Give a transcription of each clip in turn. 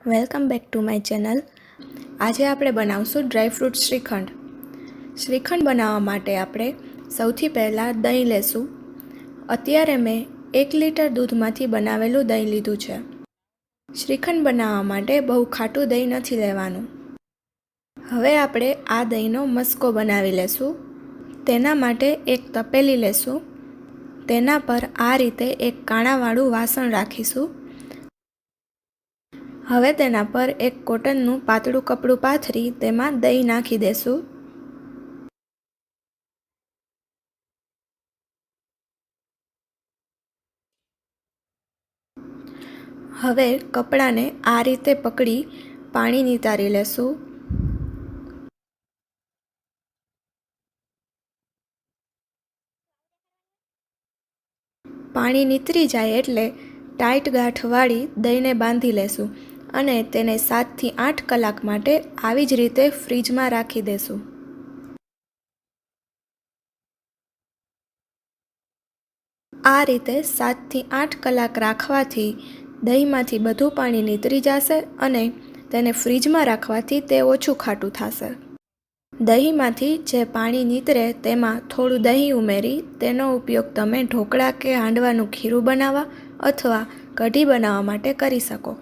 Welcome back to my channel. આજે આપણે બનાવશું ડ્રાયફ્રૂટ શ્રીખંડ। શ્રીખંડ બનાવવા માટે આપણે સૌથી પહેલાં દહીં લેશું। અત્યારે મેં 1 લીટર દૂધમાંથી બનાવેલું દહીં લીધું છે। શ્રીખંડ બનાવવા માટે બહુ ખાટું દહીં નથી લેવાનું। હવે આપણે આ દહીંનો મસ્કો બનાવી લેશું। તેના માટે એક તપેલી લેશું। તેના પર આ રીતે એક કાણાવાળું વાસણ રાખીશું। હવે તેના પર એક કોટનનું પાતળું કપડું પાથરી તેમાં દહીં નાખી દેશું। હવે કપડાને આ રીતે પકડી પાણી નિતારી લેશું। પાણી નીતરી જાય એટલે ટાઈટ ગાંઠ વાળી દહીંને બાંધી લેશું અને તેને 7 થી 8 કલાક માટે આવી જ રીતે ફ્રીજમાં રાખી દેશું। આ રીતે 7 થી 8 કલાક રાખવાથી દહીંમાંથી બધું પાણી નીતરી જશે અને તેને ફ્રીજમાં રાખવાથી તે ઓછું ખાટું થશે। દહીંમાંથી જે પાણી નીતરે તેમાં થોડું દહીં ઉમેરી તેનો ઉપયોગ તમે ઢોકળા કે હાંડવાનું ખીરું બનાવવા અથવા કઢી બનાવવા માટે કરી શકો।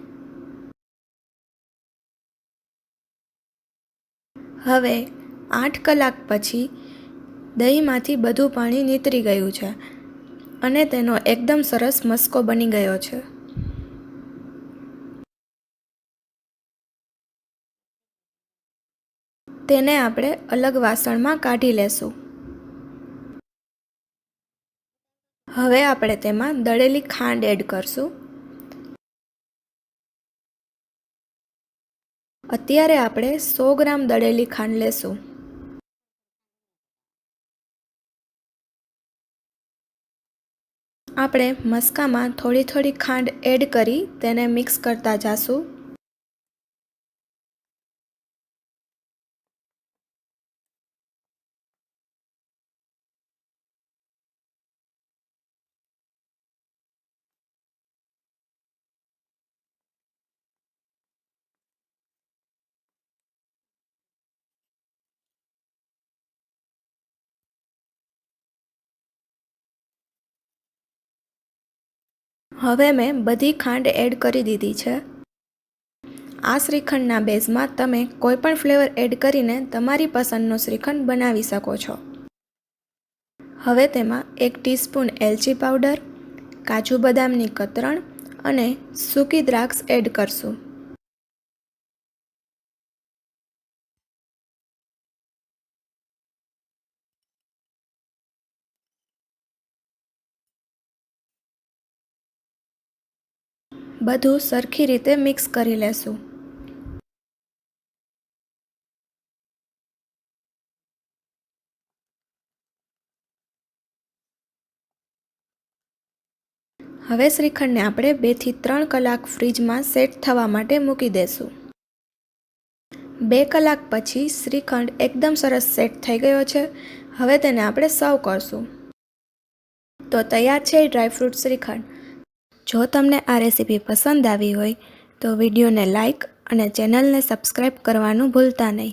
હવે 8 કલાક પછી દહીંમાંથી બધું પાણી નીતરી ગયું છે અને તેનો એકદમ સરસ મસ્કો બની ગયો છે। તેને આપણે અલગ વાસણમાં કાઢી લેશું। હવે આપણે તેમાં દળેલી ખાંડ એડ કરશું। અત્યારે આપણે 100 ગ્રામ દળેલી ખાંડ લેશું। આપણે મસ્કામાં થોડી થોડી ખાંડ એડ કરી તેને મિક્સ કરતા જાશું। હવે મેં બધી ખાંડ એડ કરી દીધી છે। આ શ્રીખંડના બેઝમાં તમે કોઈપણ ફ્લેવર એડ કરીને તમારી પસંદનો શ્રીખંડ બનાવી શકો છો। હવે તેમાં 1 ટીસ્પૂન એલચી પાવડર, કાજુ બદામની કતરણ અને સૂકી દ્રાક્ષ એડ કરશું। બધું સરખી રીતે મિક્સ કરી લેશું। હવે શ્રીખંડને આપણે 2 થી 3 કલાક ફ્રીજમાં સેટ થવા માટે મૂકી દેશું। 2 કલાક પછી શ્રીખંડ એકદમ સરસ સેટ થઈ ગયો છે। હવે તેને આપણે સર્વ કરશું। તો તૈયાર છે ડ્રાયફ્રૂટ શ્રીખંડ। જો તમને આ રેસીપી પસંદ આવી હોય તો વિડીયોને લાઈક અને ચેનલને સબસ્ક્રાઈબ કરવાનું ભૂલતા નહીં।